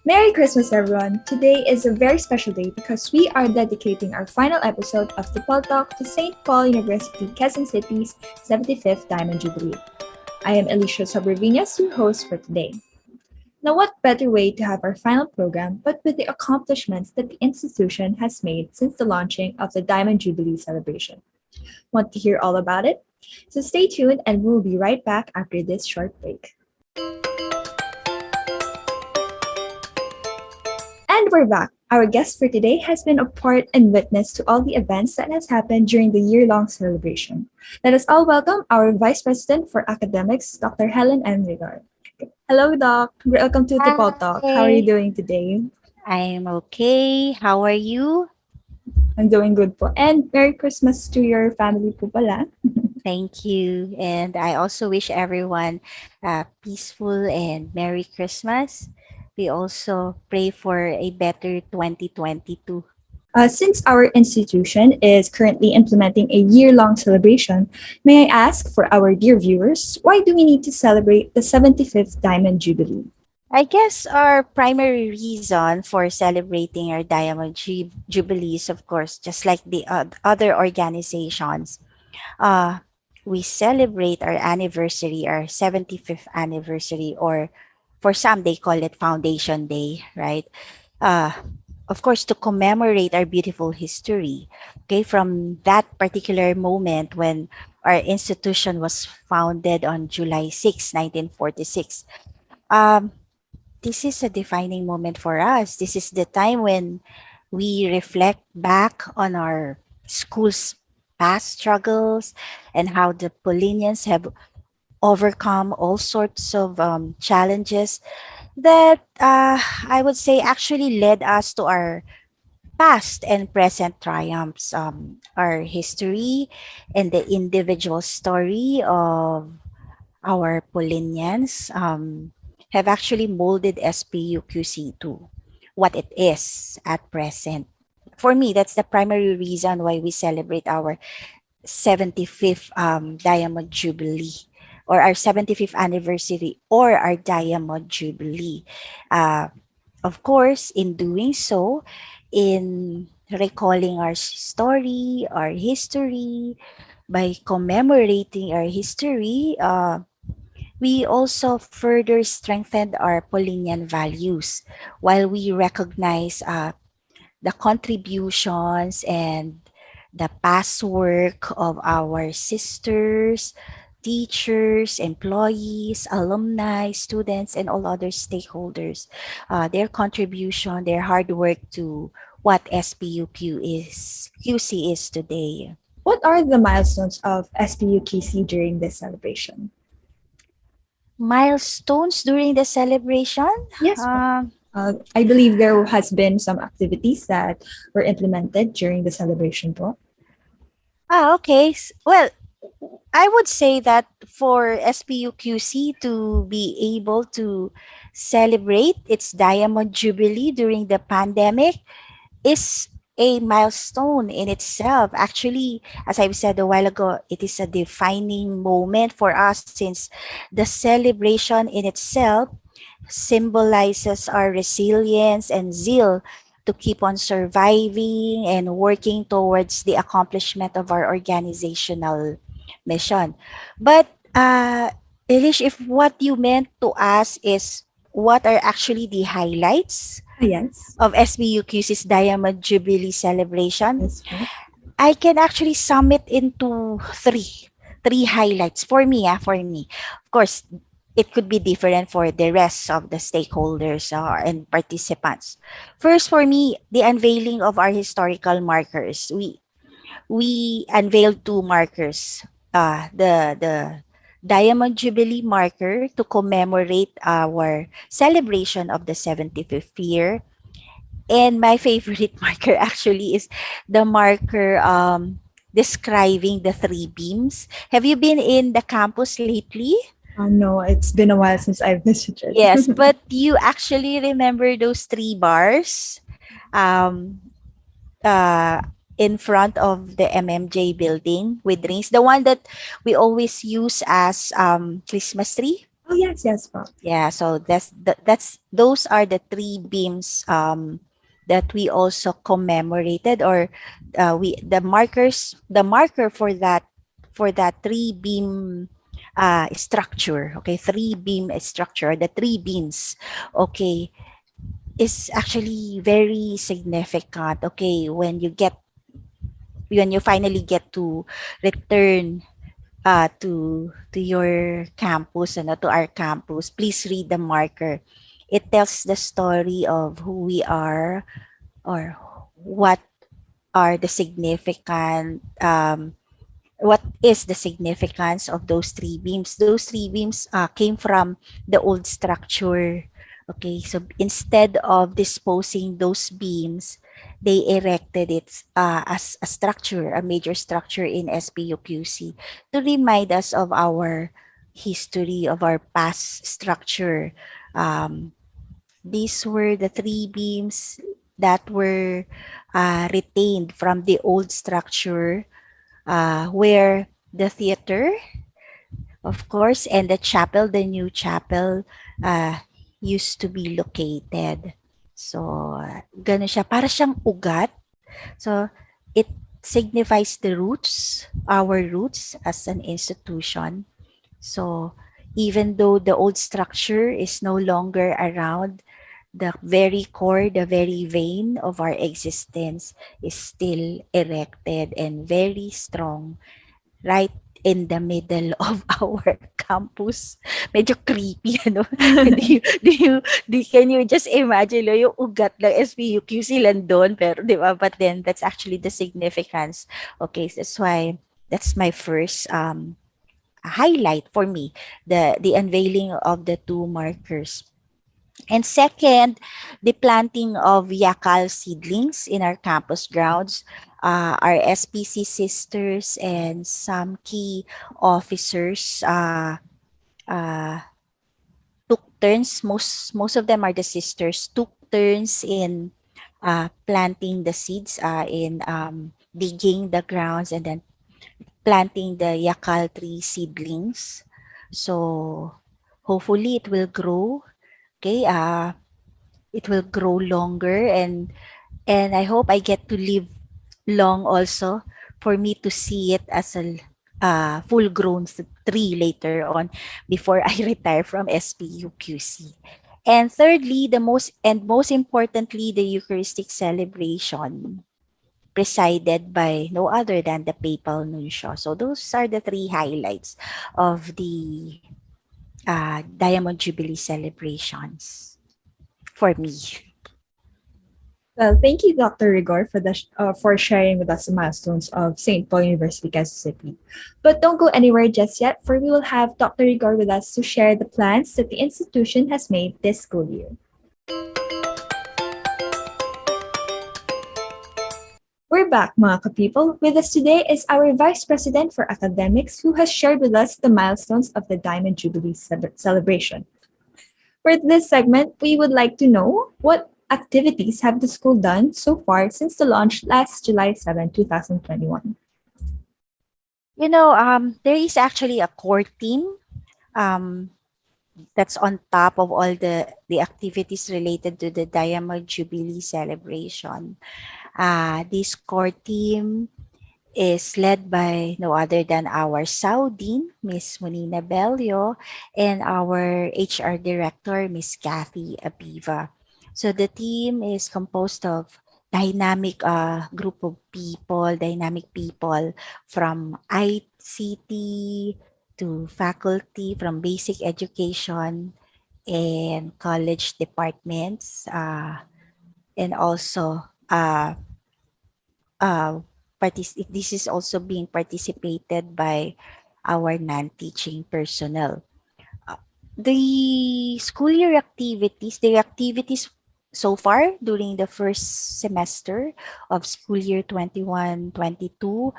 Merry Christmas, everyone! Today is a very special day because we are dedicating our final episode of Tipol Talk to St. Paul University, Quezon City's 75th Diamond Jubilee. I am Alicia Sobrevinias, your host for today. Now, what better way to have our final program but with the accomplishments that the institution has made since the launching of the Diamond Jubilee celebration? Want to hear all about it? So stay tuned and we'll be right back after this short break. And we're back. Our guest for today has been a part and witness to all the events that has happened during the year-long celebration. Let us all welcome our Vice President for Academics, Dr. Helen M. Rigor. Hello, Doc. Welcome to Tipol Talk. How are you Hi, doing today? I'm okay. How are you? I'm doing good po. And Merry Christmas to your family po pala. Thank you. And I also wish everyone a peaceful and Merry Christmas. We also pray for a better 2022. Since our institution is currently implementing a year-long celebration, may I ask for our dear viewers, why do we need to celebrate the 75th Diamond Jubilee? I guess our primary reason for celebrating our Jubilees, of course, just like the other organizations, uh, we celebrate our anniversary, our 75th anniversary, or for some, they call it Foundation Day, right? Uh, of course, to commemorate our beautiful history, okay, from that particular moment when our institution was founded on July 6, 1946. Um, this is a defining moment for us. This is the time when we reflect back on our school's past struggles and how the Polinians have overcome all sorts of challenges that I would say actually led us to our past and present triumphs. Our history and the individual story of our Polinians have actually molded SPUQC to what it is at present. For me, that's the primary reason why we celebrate our 75th Diamond Jubilee or our 75th anniversary or our Diamond Jubilee. Uh, of course, in doing so, in recalling our story, our history, by commemorating our history, we also further strengthened our Polinian values while we recognize the contributions and the past work of our sisters, teachers, employees, alumni, students, and all other stakeholders. Their contribution, their hard work to what QC is today. What are the milestones of SPUKC during this celebration? Milestones during the celebration? Yes, po. Um, I believe there has been some activities that were implemented during the celebration po. okay. Well, I would say that for SPUQC to be able to celebrate its Diamond Jubilee during the pandemic is a milestone in itself. Actually, as I've said a while ago, it is a defining moment for us since the celebration in itself symbolizes our resilience and zeal to keep on surviving and working towards the accomplishment of our organizational mission. But, Elish, if what you meant to ask is what are actually the highlights Yes. of SBUQC's Diamond Jubilee celebration, Yes po. I can actually sum it into three highlights for me. For me, of course, it could be different for the rest of the stakeholders and participants. First, for me, the unveiling of our historical markers. We unveiled two markers. The Diamond Jubilee marker to commemorate our celebration of the 75th year, and my favorite marker actually is the marker describing the three beams. Have you been in the campus lately? No, it's been a while since I've visited. Yes, but you actually remember those three bars um, uh, in front of the MMJ building with rings, the one that we always use as Christmas tree. Oh, yes, yes, po. Yeah, so that's those are the three beams that we also commemorated, or we the marker for that three beam structure. Okay, three beam structure, the three beams. Okay, is actually very significant. Okay, when you finally get to return to your campus and to our campus, please read the marker. It tells the story of who we are, or what are the significant what is the significance of those three beams. Those three beams came from the old structure. Okay, so instead of disposing those beams, they erected it as a structure, a major structure in SPUQC, to remind us of our history, of our past structure. Um, these were the three beams that were retained from the old structure, where the theater, of course, and the chapel, the new chapel, uh, used to be located. So, ganun siya. Para siyang ugat. So, it signifies the roots, our roots as an institution. So, even though the old structure is no longer around, the very core, the very vein of our existence is still erected and very strong right in the middle of our campus. Medyo creepy, ano? do you, do you, can you just imagine, no, yung ugat ng SPUQC lang doon, pero, di ba? But then, that's actually the significance. Okay, so that's why, that's my first highlight for me, the unveiling of the two markers. And second, the planting of yakal seedlings in our campus grounds. Our SPC sisters and some key officers uh, took turns. Most of them are the sisters, took turns in planting the seeds, in digging the grounds, and then planting the yakal tree seedlings. So hopefully it will grow. Okay, it will grow longer, and I hope I get to live long also for me to see it as a full grown tree later on, before I retire from SPUQC. And thirdly, most importantly, the Eucharistic celebration presided by no other than the papal nuncio. So those are the three highlights of the Diamond Jubilee celebrations for me. Well, thank you, Dr. Rigor, for sharing with us the milestones of St. Paul University, Quezon City. But don't go anywhere just yet, for we will have Dr. Rigor with us to share the plans that the institution has made this school year. We're back, mga ka-people. With us today is our Vice President for Academics, who has shared with us the milestones of the Diamond Jubilee celebration. For this segment, we would like to know what activities have the school done so far since the launch last July 7, 2021. There is actually a core team um, that's on top of all the activities related to the Diamond Jubilee celebration. This core team is led by no other than our Saudin, Miss Monina Bello, and our HR Director, Miss Kathy Abiva. So the team is composed of dynamic group of people, dynamic people from ICT to faculty, from basic education and college departments, and also uh, this is also being participated by our non-teaching personnel. The school year activities, the activities so far during the first semester of school year 21-22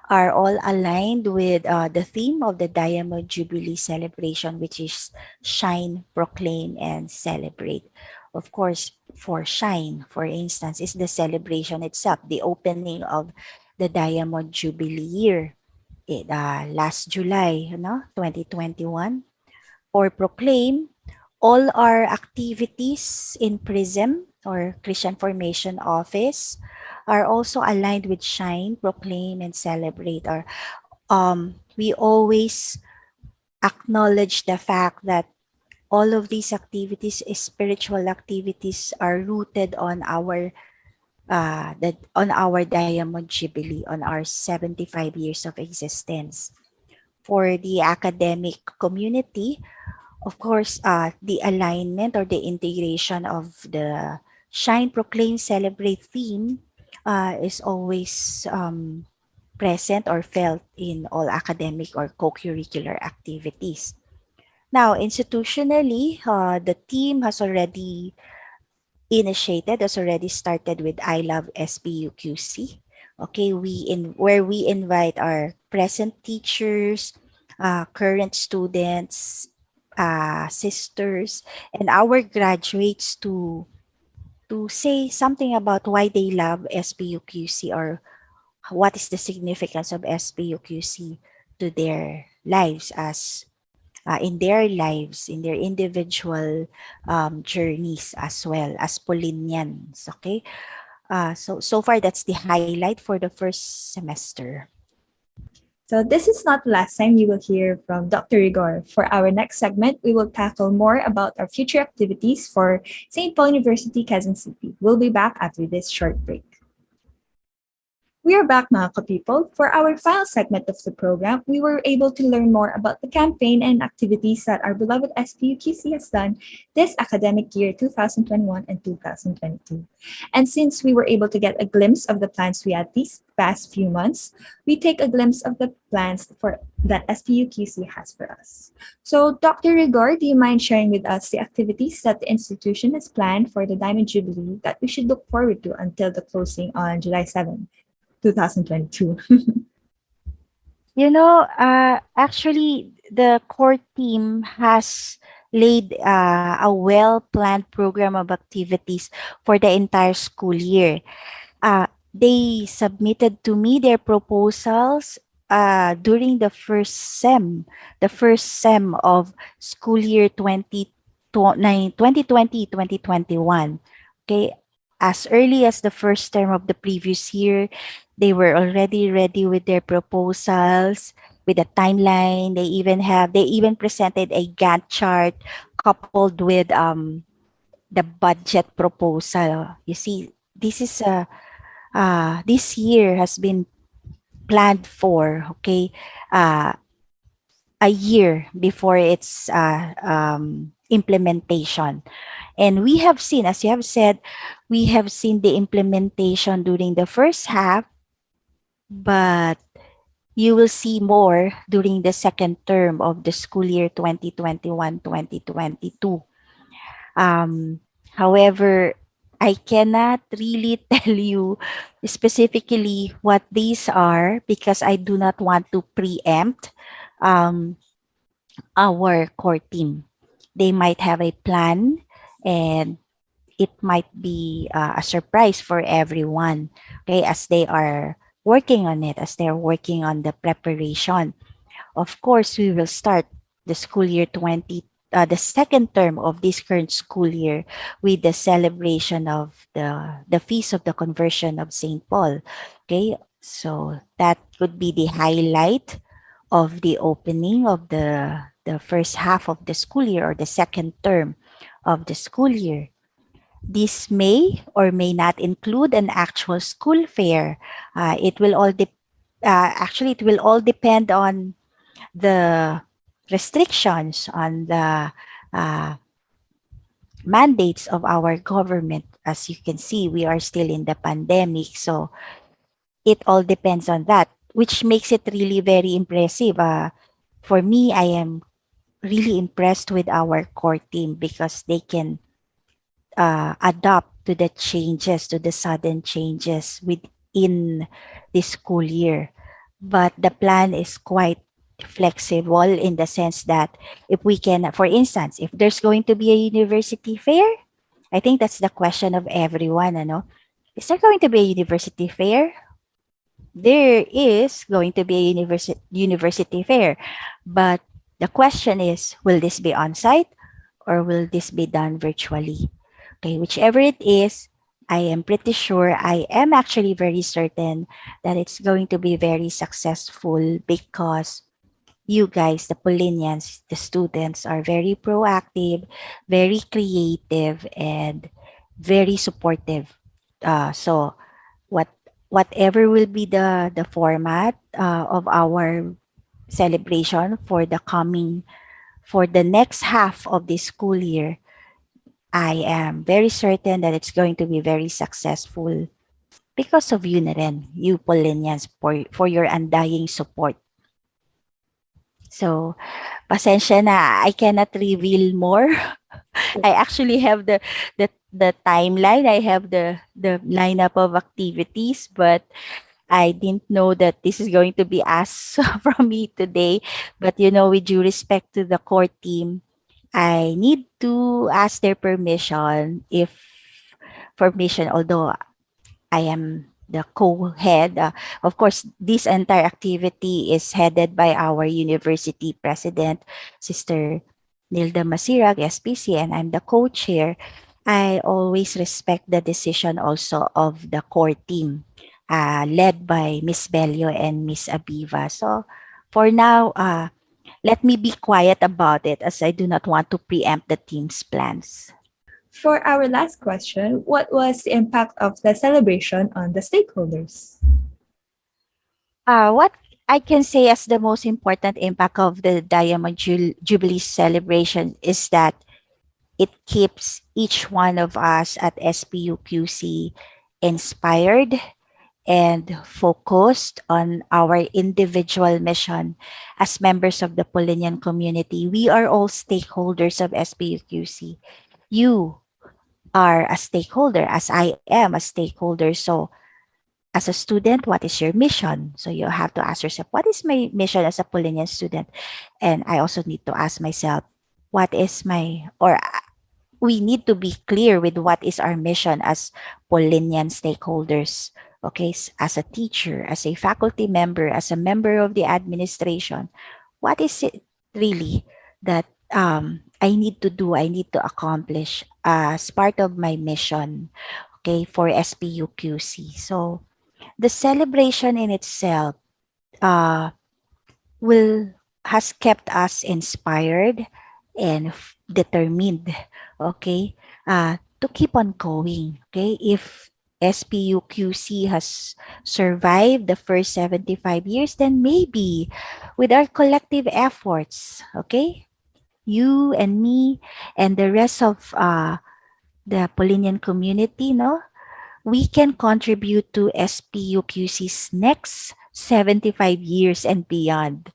are all aligned with the theme of the Diamond Jubilee celebration, which is Shine, Proclaim, and Celebrate. Of course, for Shine, for instance, is the celebration itself, the opening of the Diamond Jubilee year last July, 2021. For Proclaim, all our activities in PRISM or Christian Formation Office are also aligned with Shine, Proclaim, and Celebrate. Or we always acknowledge the fact that all of these activities, spiritual activities, are rooted on our Diamond Jubilee, on our 75 years of existence. For the academic community, of course, the alignment or the integration of the Shine, Proclaim, Celebrate theme is always present or felt in all academic or co-curricular activities. Now, institutionally, the team has already started with I Love SPUQC. Okay, where we invite our present teachers, current students, sisters, and our graduates to say something about why they love SPUQC, or what is the significance of SPUQC to their lives, as in their lives, in their individual journeys, as well as Polinians. Okay, so far that's the highlight for the first semester. So this is not the last time you will hear from Dr. Rigor. For our next segment, we will tackle more about our future activities for St. Paul University, Quezon City. We'll be back after this short break. We are back, mga ka-people. For our final segment of the program, we were able to learn more about the campaign and activities that our beloved SPUQC has done this academic year 2021 and 2022. And since we were able to get a glimpse of the plans we had these past few months, we take a glimpse of the plans for that SPUQC has for us. So, Dr. Rigor, do you mind sharing with us the activities that the institution has planned for the Diamond Jubilee that we should look forward to until the closing on July 7th? 2022. Actually, the core team has laid a well-planned program of activities for the entire school year. They submitted to me their proposals during the first sem of school year 2020-2021. Okay, as early as the first term of the previous year, they were already ready with their proposals, with a timeline. They even presented a Gantt chart coupled with the budget proposal. You see, this year has been planned for, okay, uh, a year before its implementation. And we have seen, as you have said, we have seen the implementation during the first half, but you will see more during the second term of the school year 2021-2022. However, I cannot really tell you specifically what these are, because I do not want to preempt um, our core team. They might have a plan, and it might be a surprise for everyone, okay, as they are working on it, as they're working on the preparation. Of course, we will start the school year the second term of this current school year with the celebration of the feast of the conversion of St. Paul. Okay, so that could be the highlight of the opening of the first half of the school year, or the second term of the school year. This may or may not include an actual school fair. It will all actually, it will all depend on the restrictions, on the uh, mandates of our government. As you can see, we are still in the pandemic, so it all depends on that, which makes it really very impressive. For me, I am really impressed with our core team, because they can adapt to the changes, to the sudden changes within this school year. But the plan is quite flexible, in the sense that if we can, for instance, if there's going to be a university fair, I think that's the question of everyone, is there going to be a university fair? There is going to be a university fair, but The question is, will this be on site or will this be done virtually? Okay, whichever it is, I am pretty sure, I am actually very certain that it's going to be very successful because you guys, the Polinians, the students, are very proactive, very creative, and very supportive. So what whatever will be the format of our celebration for the next half of this school year, I am very certain that it's going to be very successful because of you na rin, you Polinians, for your undying support. So, pasensya na, I cannot reveal more. I actually have the timeline. I have the lineup of activities, but I didn't know that this is going to be asked from me today. But with due respect to the core team, I need to ask their permission, if permission, although I am the co-head. Of course, this entire activity is headed by our university president, Sister Nilda Masirag, SPC, and I'm the co-chair. I always respect the decision also of the core team, led by Miss Bello and Miss Abiva. So for now, let me be quiet about it as I do not want to preempt the team's plans. For our last question, what was the impact of the celebration on the stakeholders? What I can say as the most important impact of the Diamond Jubilee celebration is that it keeps each one of us at SPUQC inspired and focused on our individual mission as members of the Polinian community. We are all stakeholders of SPUQC. You are a stakeholder, as I am a stakeholder. So as a student, what is your mission? So you have to ask yourself, what is my mission as a Polinian student? And I also need to ask myself, what is my, or we need to be clear with what is our mission as Polinian stakeholders. Okay, as a teacher, as a faculty member, as a member of the administration, what is it really that I need to do, I need to accomplish as part of my mission, okay, for SPUQC. So the celebration in itself uh, will has kept us inspired and determined, okay, to keep on going. Okay, if SPUQC has survived the first 75 years, then maybe with our collective efforts, okay, you and me and the rest of the Polinian community, no, we can contribute to SPUQC's next 75 years and beyond.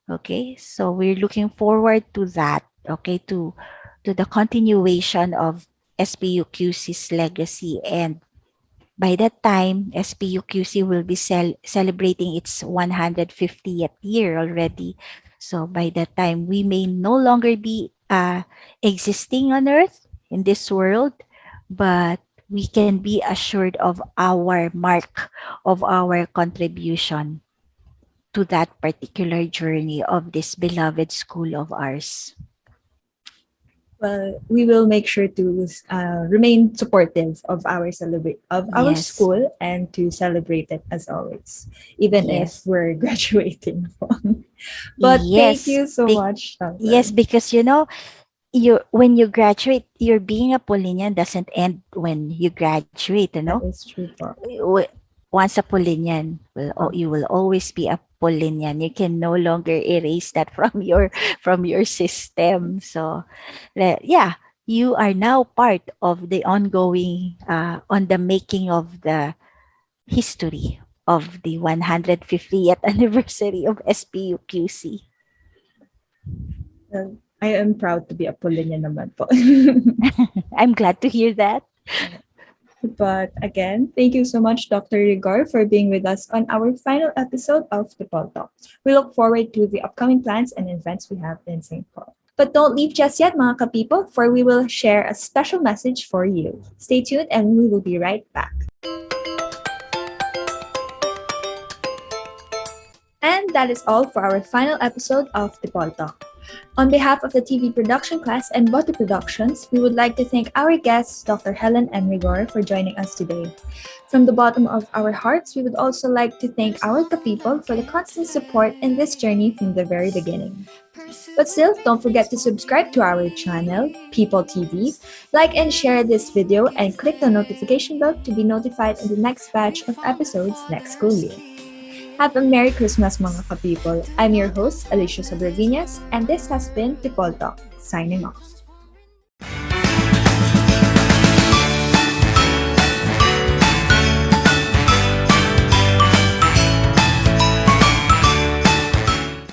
Okay, so we're looking forward to that. Okay, to the continuation of SPUQC's legacy, and by that time, SPUQC will be celebrating its 150th year already. So by that time, we may no longer be existing on Earth in this world, but we can be assured of our mark, of our contribution to that particular journey of this beloved school of ours. Well, we will make sure to remain supportive of our Yes, school and to celebrate it as always, even if yes, we're graduating from. But thank yes. you so much, Yes, Doctor. because you when you graduate, your being a Polinian doesn't end when you graduate. That is true, po. W- Once a Polinian, Um, you will always be a Polinian. You can no longer erase that from your system. So, yeah, you are now part of the ongoing, on the making of the history of the 150th anniversary of SPUQC. I am proud to be a Polinian naman po. I'm glad to hear that. But again, thank you so much, Dr. Rigor, for being with us on our final episode of Tipol Talk. We look forward to the upcoming plans and events we have in St. Paul. But don't leave just yet, mga kapipo, for we will share a special message for you. Stay tuned and we will be right back. And that is all for our final episode of Tipol Talk. On behalf of the TV production class and Boto Productions, we would like to thank our guest, Dr. Helen M. Rigor, for joining us today. From the bottom of our hearts, we would also like to thank our people for the constant support in this journey from the very beginning. But still, don't forget to subscribe to our channel, People TV, like and share this video, and click the notification bell to be notified in the next batch of episodes next school year. Have a Merry Christmas mga ka-people. I'm your host, Alicia Sobravinas, and this has been Tipol Talk, signing off.